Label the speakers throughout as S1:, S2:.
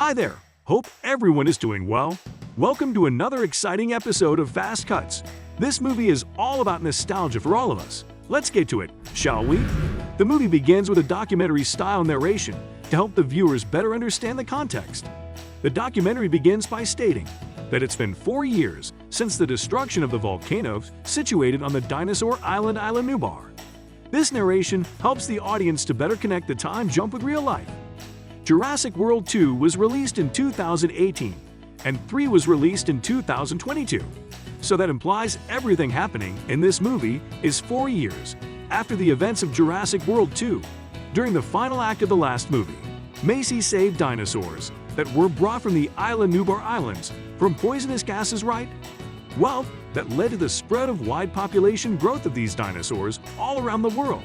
S1: Hi there, hope everyone is doing well. Welcome to another exciting episode of Fastcuts. This movie is all about nostalgia for all of us. Let's get to it, shall we? The movie begins with a documentary-style narration to help the viewers better understand the context. The documentary begins by stating that it's been 4 years since the destruction of the volcano situated on the Dinosaur Island Nubar. This narration helps the audience to better connect the time jump with real life. Jurassic World 2 was released in 2018, and 3 was released in 2022. So that implies everything happening in this movie is 4 years after the events of Jurassic World 2. During the final act of the last movie, Macy saved dinosaurs that were brought from the Nubar Islands from poisonous gases, right? Well, that led to the spread of wide population growth of these dinosaurs all around the world.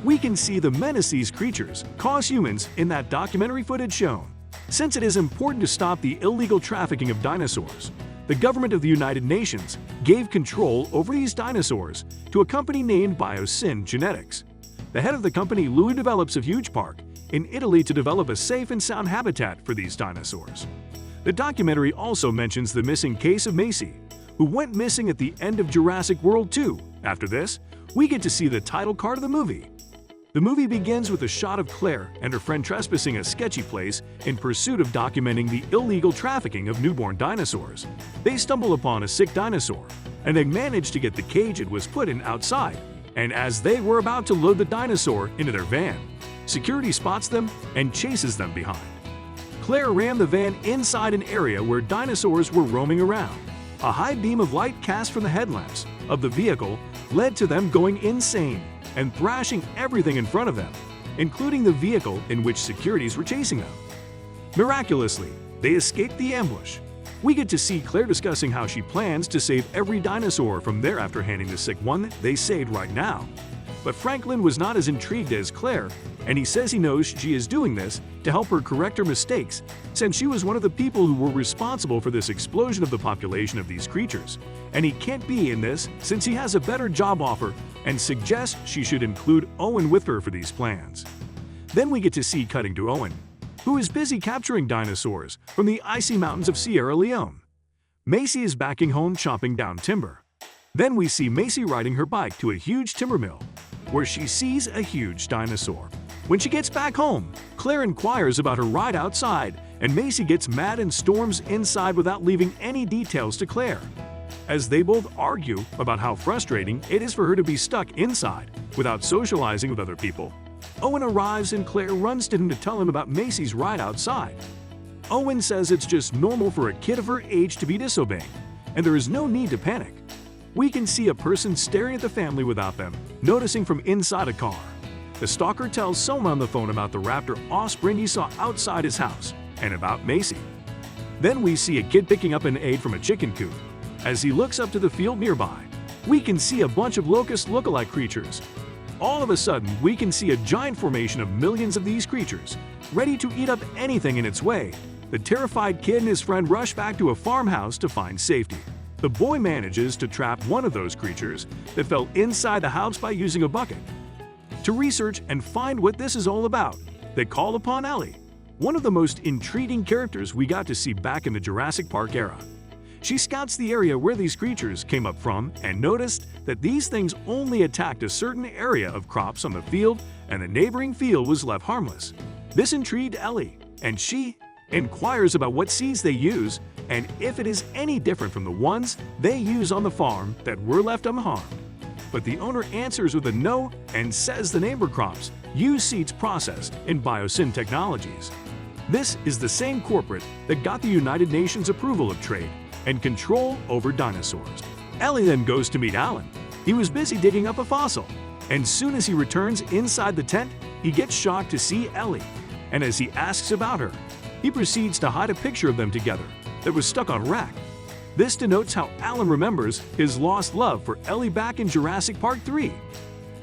S1: We can see the menace these creatures cause humans in that documentary footage shown. Since it is important to stop the illegal trafficking of dinosaurs, the government of the United Nations gave control over these dinosaurs to a company named Biosyn Genetics. The head of the company Louis develops a huge park in Italy to develop a safe and sound habitat for these dinosaurs. The documentary also mentions the missing case of Macy, who went missing at the end of Jurassic World 2. After this, we get to see the title card of the movie. The movie begins with a shot of Claire and her friend trespassing a sketchy place in pursuit of documenting the illegal trafficking of newborn dinosaurs. They stumble upon a sick dinosaur, and they manage to get the cage it was put in outside. And as they were about to load the dinosaur into their van, security spots them and chases them behind. Claire ran the van inside an area where dinosaurs were roaming around. A high beam of light cast from the headlamps of the vehicle led to them going insane and thrashing everything in front of them, including the vehicle in which securities were chasing them. Miraculously, they escaped the ambush. We get to see Claire discussing how she plans to save every dinosaur from there after handing the sick one they saved right now. But Franklin was not as intrigued as Claire, and he says he knows she is doing this to help her correct her mistakes, since she was one of the people who were responsible for this explosion of the population of these creatures. And he can't be in this since he has a better job offer and suggests she should include Owen with her for these plans. Then we get to see cutting to Owen, who is busy capturing dinosaurs from the icy mountains of Sierra Leone. Macy is backing home chopping down timber. Then we see Macy riding her bike to a huge timber mill, where she sees a huge dinosaur. When she gets back home, Claire inquires about her ride outside, and Macy gets mad and storms inside without leaving any details to Claire. As they both argue about how frustrating it is for her to be stuck inside without socializing with other people, Owen arrives and Claire runs to him to tell him about Macy's ride outside. Owen says it's just normal for a kid of her age to be disobeying, and there is no need to panic. We can see a person staring at the family without them noticing from inside a car. The stalker tells someone on the phone about the raptor offspring he saw outside his house and about Macy. Then we see a kid picking up an egg from a chicken coop. As he looks up to the field nearby, we can see a bunch of locust look-alike creatures. All of a sudden, we can see a giant formation of millions of these creatures, ready to eat up anything in its way. The terrified kid and his friend rush back to a farmhouse to find safety. The boy manages to trap one of those creatures that fell inside the house by using a bucket. To research and find what this is all about, they call upon Ellie, one of the most intriguing characters we got to see back in the Jurassic Park era. She scouts the area where these creatures came up from and noticed that these things only attacked a certain area of crops on the field, and the neighboring field was left harmless. This intrigued Ellie, and she inquires about what seeds they use and if it is any different from the ones they use on the farm that were left unharmed. But the owner answers with a no and says the neighbor crops use seeds processed in Biosyn technologies. This is the same corporate that got the United Nations approval of trade and control over dinosaurs. Ellie then goes to meet Alan. He was busy digging up a fossil, and soon as he returns inside the tent, he gets shocked to see Ellie. And as he asks about her, he proceeds to hide a picture of them together that was stuck on a rack. This denotes how Alan remembers his lost love for Ellie back in Jurassic Park 3.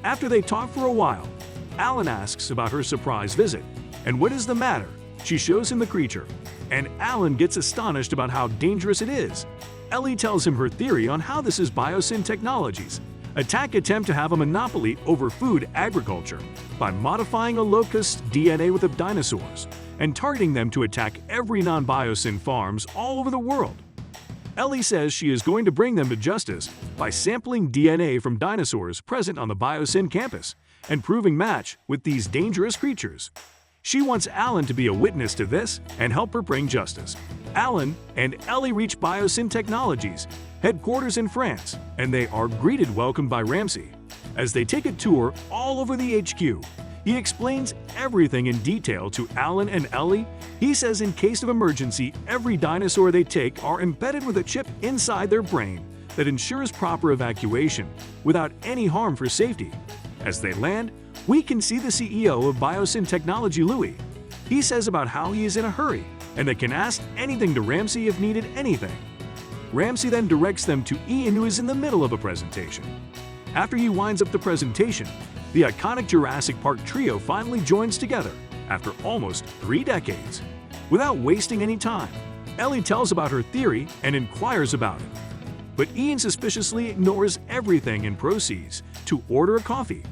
S1: After they talk for a while, Alan asks about her surprise visit, and what is the matter? She shows him the creature, and Alan gets astonished about how dangerous it is. Ellie tells him her theory on how this is Biosyn Technologies, attack attempt to have a monopoly over food agriculture by modifying a locust DNA with the dinosaurs. and targeting them to attack every non-Biosyn farms all over the world. Ellie says she is going to bring them to justice by sampling DNA from dinosaurs present on the Biosyn campus and proving match with these dangerous creatures. She wants Alan to be a witness to this and help her bring justice. Alan and Ellie reach Biosyn Technologies headquarters in France, and they are welcomed by Ramsey. As they take a tour all over the HQ, he explains everything in detail to Alan and Ellie. He says in case of emergency, every dinosaur they take are embedded with a chip inside their brain that ensures proper evacuation without any harm for safety. As they land, we can see the CEO of Biosyn Technology, Louis. He says about how he is in a hurry and they can ask anything to Ramsey if needed anything. Ramsey then directs them to Ian, who is in the middle of a presentation. After he winds up the presentation, the iconic Jurassic Park trio finally joins together after almost 3 decades. Without wasting any time, Ellie tells about her theory and inquires about it. But Ian suspiciously ignores everything and proceeds to order a coffee.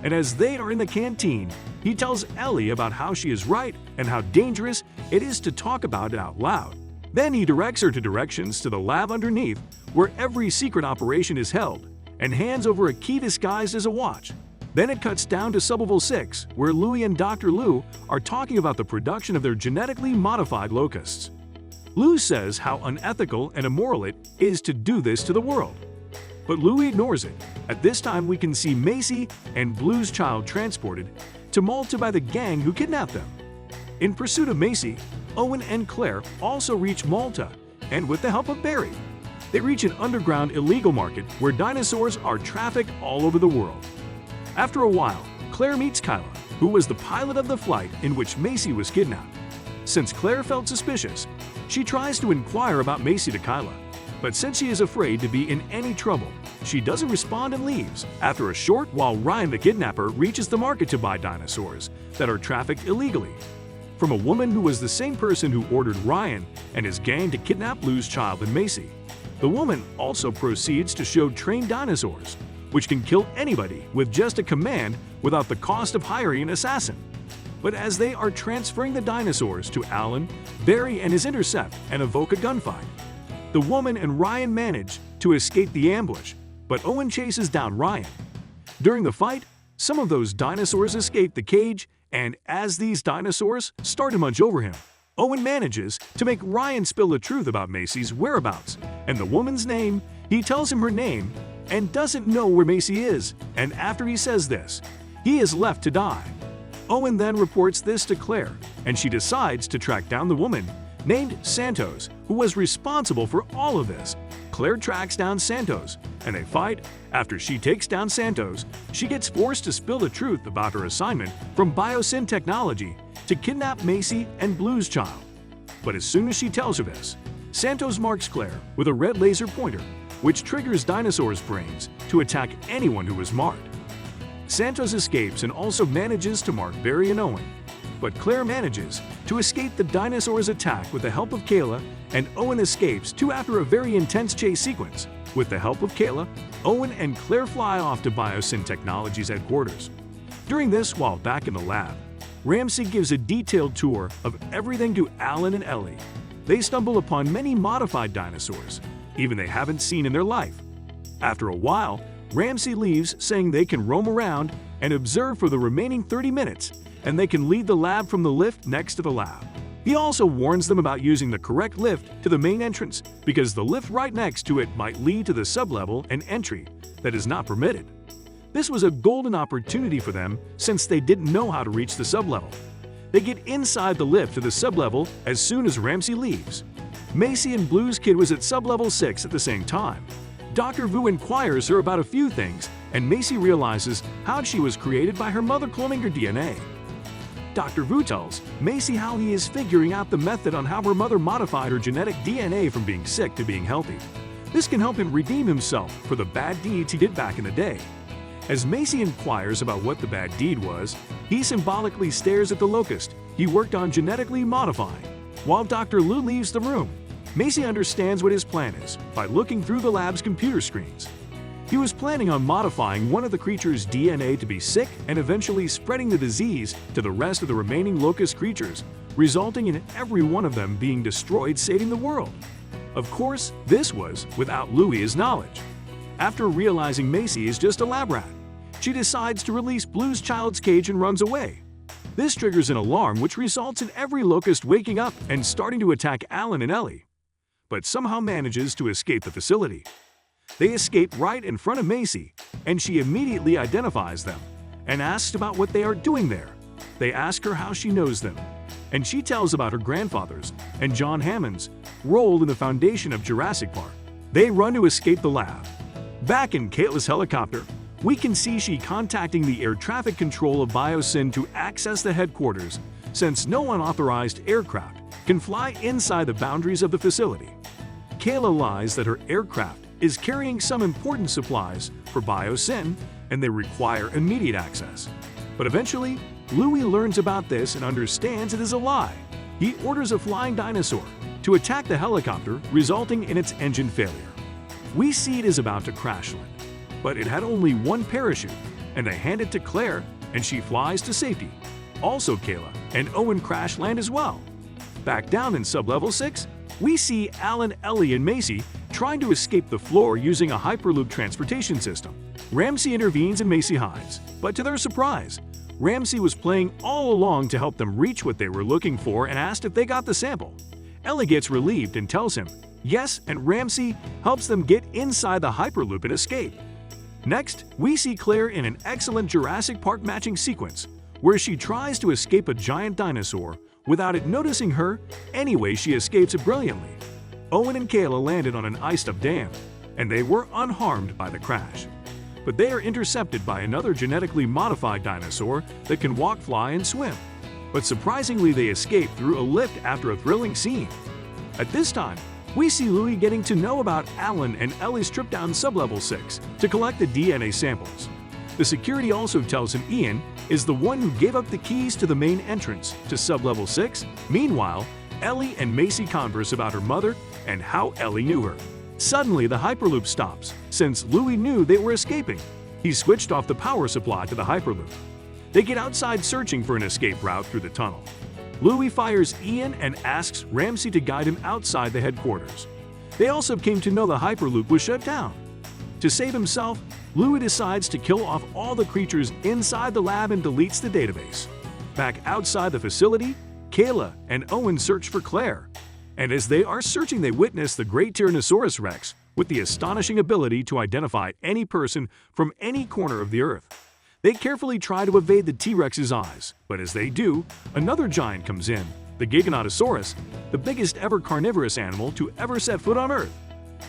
S1: And as they are in the canteen, he tells Ellie about how she is right and how dangerous it is to talk about it out loud. Then he directs her to directions to the lab underneath, where every secret operation is held, and hands over a key disguised as a watch. Then it cuts down to Sublevel 6, where Louis and Dr. Lou are talking about the production of their genetically modified locusts. Lou says how unethical and immoral it is to do this to the world. But Louis ignores it. At this time, we can see Macy and Blue's child transported to Malta by the gang who kidnapped them. In pursuit of Macy, Owen and Claire also reach Malta, and with the help of Barry, they reach an underground illegal market where dinosaurs are trafficked all over the world. After a while, Claire meets Kyla, who was the pilot of the flight in which Macy was kidnapped. Since Claire felt suspicious, she tries to inquire about Macy to Kyla, but since she is afraid to be in any trouble, she doesn't respond and leaves. After a short while, Ryan the kidnapper reaches the market to buy dinosaurs that are trafficked illegally from a woman who was the same person who ordered Ryan and his gang to kidnap Lou's child and Macy. The woman also proceeds to show trained dinosaurs, which can kill anybody with just a command without the cost of hiring an assassin. But as they are transferring the dinosaurs to Alan, Barry and his intercept and evoke a gunfight. The woman and Ryan manage to escape the ambush, but Owen chases down Ryan. During the fight, some of those dinosaurs escape the cage, and as these dinosaurs start to munch over him, Owen manages to make Ryan spill the truth about Macy's whereabouts and the woman's name. He tells him her name and doesn't know where Macy is, and after he says this, he is left to die. Owen then reports this to Claire, and she decides to track down the woman named Santos, who was responsible for all of this. Claire tracks down Santos, and they fight. After she takes down Santos, she gets forced to spill the truth about her assignment from Biosyn Technology to kidnap Macy and Blue's child. But as soon as she tells her this, Santos marks Claire with a red laser pointer, which triggers dinosaurs' brains to attack anyone who is marked. Santos escapes and also manages to mark Barry and Owen, but Claire manages to escape the dinosaurs' attack with the help of Kayla, and Owen escapes too after a very intense chase sequence. With the help of Kayla, Owen and Claire fly off to Biosyn Technologies headquarters. During this, while back in the lab, Ramsey gives a detailed tour of everything to Alan and Ellie. They stumble upon many modified dinosaurs, even they haven't seen in their life. After a while, Ramsey leaves, saying they can roam around and observe for the remaining 30 minutes, and they can leave the lab from the lift next to the lab. He also warns them about using the correct lift to the main entrance, because the lift right next to it might lead to the sublevel and entry that is not permitted. This was a golden opportunity for them since they didn't know how to reach the sublevel. They get inside the lift to the sublevel as soon as Ramsey leaves. Macy and Blue's kid was at sublevel 6 at the same time. Dr. Vu inquires her about a few things, and Macy realizes how she was created by her mother cloning her DNA. Dr. Vu tells Macy how he is figuring out the method on how her mother modified her genetic DNA from being sick to being healthy. This can help him redeem himself for the bad deeds he did back in the day. As Macy inquires about what the bad deed was, he symbolically stares at the locust he worked on genetically modifying. While Dr. Lu leaves the room, Macy understands what his plan is by looking through the lab's computer screens. He was planning on modifying one of the creature's DNA to be sick and eventually spreading the disease to the rest of the remaining locust creatures resulting in every one of them being destroyed, saving the world. Of course, this was without Louie's knowledge. After realizing Macy is just a lab rat, she decides to release Blue's child's cage and runs away. This triggers an alarm which results in every Locust waking up and starting to attack Alan and Ellie, but somehow manages to escape the facility. They escape right in front of Macy, and she immediately identifies them and asks about what they are doing there. They ask her how she knows them, and she tells about her grandfather's and John Hammond's role in the foundation of Jurassic Park. They run to escape the lab. Back in Kayla's helicopter, we can see she contacting the air traffic control of Biosyn to access the headquarters, since no unauthorized aircraft can fly inside the boundaries of the facility. Kayla lies that her aircraft is carrying some important supplies for Biosyn and they require immediate access. But eventually, Louie learns about this and understands it is a lie. He orders a flying dinosaur to attack the helicopter, resulting in its engine failure. We see it is about to crash land, but it had only one parachute, and they hand it to Claire and she flies to safety. Also, Kayla and Owen crash land as well. Back down in Sublevel 6, we see Alan, Ellie, and Macy trying to escape the floor using a Hyperloop transportation system. Ramsey intervenes and Macy hides, but to their surprise, Ramsey was playing all along to help them reach what they were looking for and asked if they got the sample. Ellie gets relieved and tells him yes, and Ramsey helps them get inside the Hyperloop and escape. Next, we see Claire in an excellent Jurassic Park matching sequence, where she tries to escape a giant dinosaur without it noticing her. Anyway, she escapes it brilliantly. Owen and Kayla landed on an iced-up dam, and they were unharmed by the crash. But they are intercepted by another genetically modified dinosaur that can walk, fly, and swim. But surprisingly, they escape through a lift after a thrilling scene. At this time, we see Louie getting to know about Alan and Ellie's trip down Sublevel 6 to collect the DNA samples. The security also tells him Ian is the one who gave up the keys to the main entrance to Sublevel 6. Meanwhile, Ellie and Macy converse about her mother and how Ellie knew her. Suddenly, the Hyperloop stops, since Louie knew they were escaping. He switched off the power supply to the Hyperloop. They get outside searching for an escape route through the tunnel. Louie fires Ian and asks Ramsey to guide him outside the headquarters. They also came to know the Hyperloop was shut down. To save himself, Louie decides to kill off all the creatures inside the lab and deletes the database. Back outside the facility, Kayla and Owen search for Claire. And as they are searching, they witness the great Tyrannosaurus Rex with the astonishing ability to identify any person from any corner of the earth. They carefully try to evade the T-Rex's eyes, but as they do, another giant comes in, the Giganotosaurus, the biggest ever carnivorous animal to ever set foot on Earth.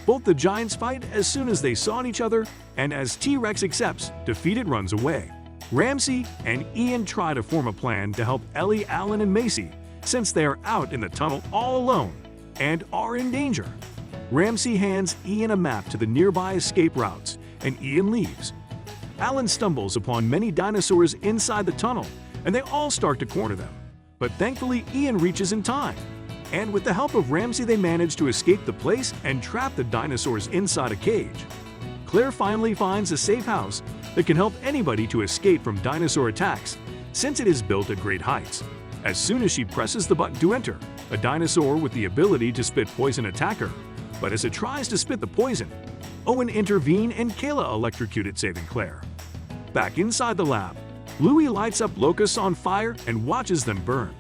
S1: Both the giants fight as soon as they saw each other, and as T-Rex accepts, defeated runs away. Ramsey and Ian try to form a plan to help Ellie, Alan, and Macy, since they are out in the tunnel all alone and are in danger. Ramsey hands Ian a map to the nearby escape routes, and Ian leaves. Alan stumbles upon many dinosaurs inside the tunnel, and they all start to corner them. But thankfully, Ian reaches in time. And with the help of Ramsey, they manage to escape the place and trap the dinosaurs inside a cage. Claire finally finds a safe house that can help anybody to escape from dinosaur attacks, since it is built at great heights. As soon as she presses the button to enter, a dinosaur with the ability to spit poison attacks her. But as it tries to spit the poison, Owen intervenes and Kayla electrocuted, saving Claire. Back inside the lab, Louie lights up Locusts on fire and watches them burn.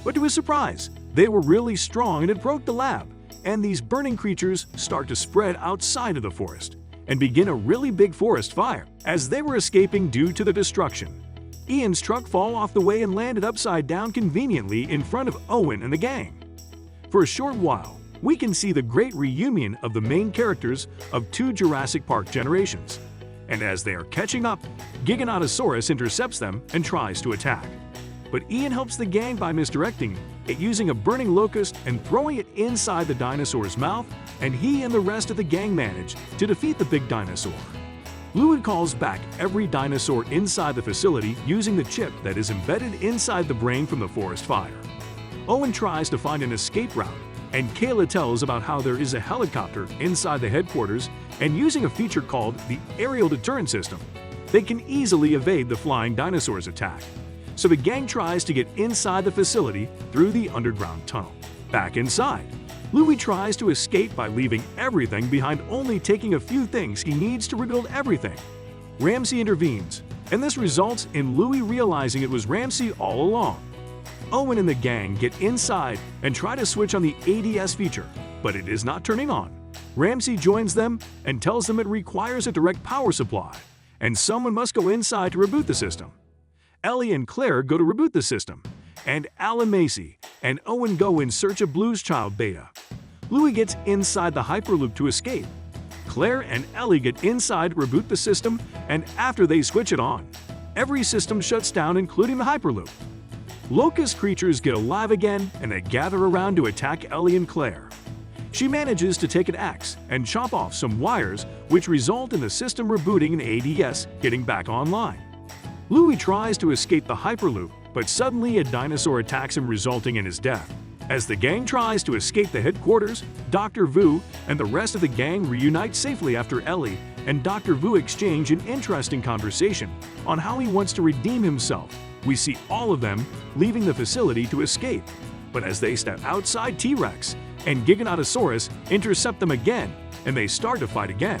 S1: But to his surprise, they were really strong and it broke the lab, and these burning creatures start to spread outside of the forest and begin a really big forest fire. As they were escaping due to the destruction, Ian's truck fall off the way and landed upside down conveniently in front of Owen and the gang. For a short while, we can see the great reunion of the main characters of two Jurassic Park generations. And as they are catching up, Giganotosaurus intercepts them and tries to attack. But Ian helps the gang by misdirecting it using a burning locust and throwing it inside the dinosaur's mouth, and he and the rest of the gang manage to defeat the big dinosaur. Louie calls back every dinosaur inside the facility using the chip that is embedded inside the brain from the forest fire. Owen tries to find an escape route, and Kayla tells about how there is a helicopter inside the headquarters, and using a feature called the aerial deterrent system, they can easily evade the flying dinosaurs' attack. so the gang tries to get inside the facility through the underground tunnel. Back inside, Louis tries to escape by leaving everything behind, only taking a few things he needs to rebuild everything. Ramsey intervenes, and this results in Louis realizing it was Ramsey all along. Owen and the gang get inside and try to switch on the ADS feature, but it is not turning on. Ramsey joins them and tells them it requires a direct power supply, and someone must go inside to reboot the system. Ellie and Claire go to reboot the system, and Alan Macy and Owen go in search of Blue's child Beta. Louis gets inside the Hyperloop to escape. Claire and Ellie get inside to reboot the system, and after they switch it on, every system shuts down, including the Hyperloop. Locust creatures get alive again, and they gather around to attack Ellie and Claire. She manages to take an axe and chop off some wires, which result in the system rebooting and ADS getting back online. Louis tries to escape the Hyperloop, but suddenly a dinosaur attacks him, resulting in his death. As the gang tries to escape the headquarters, Dr. Vu and the rest of the gang reunite safely after Ellie and Dr. Vu exchange an interesting conversation on how he wants to redeem himself. We see all of them leaving the facility to escape, but as they step outside, T-Rex and Giganotosaurus intercept them again, and they start to fight again.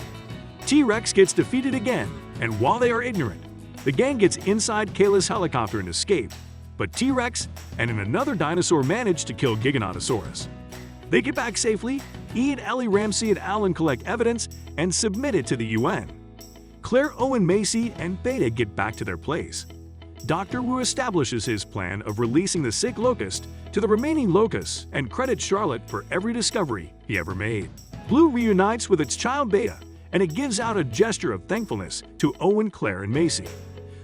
S1: T-Rex gets defeated again, and while they are ignorant, the gang gets inside Kayla's helicopter and escape, but T-Rex and another dinosaur manage to kill Giganotosaurus. They get back safely. Ian, Ellie, Ramsey, and Alan collect evidence and submit it to the UN. Claire, Owen, Macy, and Beta get back to their place. Dr. Wu establishes his plan of releasing the sick Locust to the remaining Locusts and credits Charlotte for every discovery he ever made. Blue reunites with its child Beta, and it gives out a gesture of thankfulness to Owen, Claire, and Macy.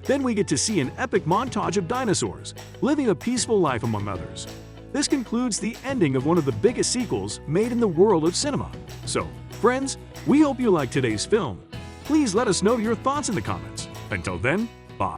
S1: Then we get to see an epic montage of dinosaurs living a peaceful life among others. This concludes the ending of one of the biggest sequels made in the world of cinema. So, friends, we hope you liked today's film. Please let us know your thoughts in the comments. Until then, bye.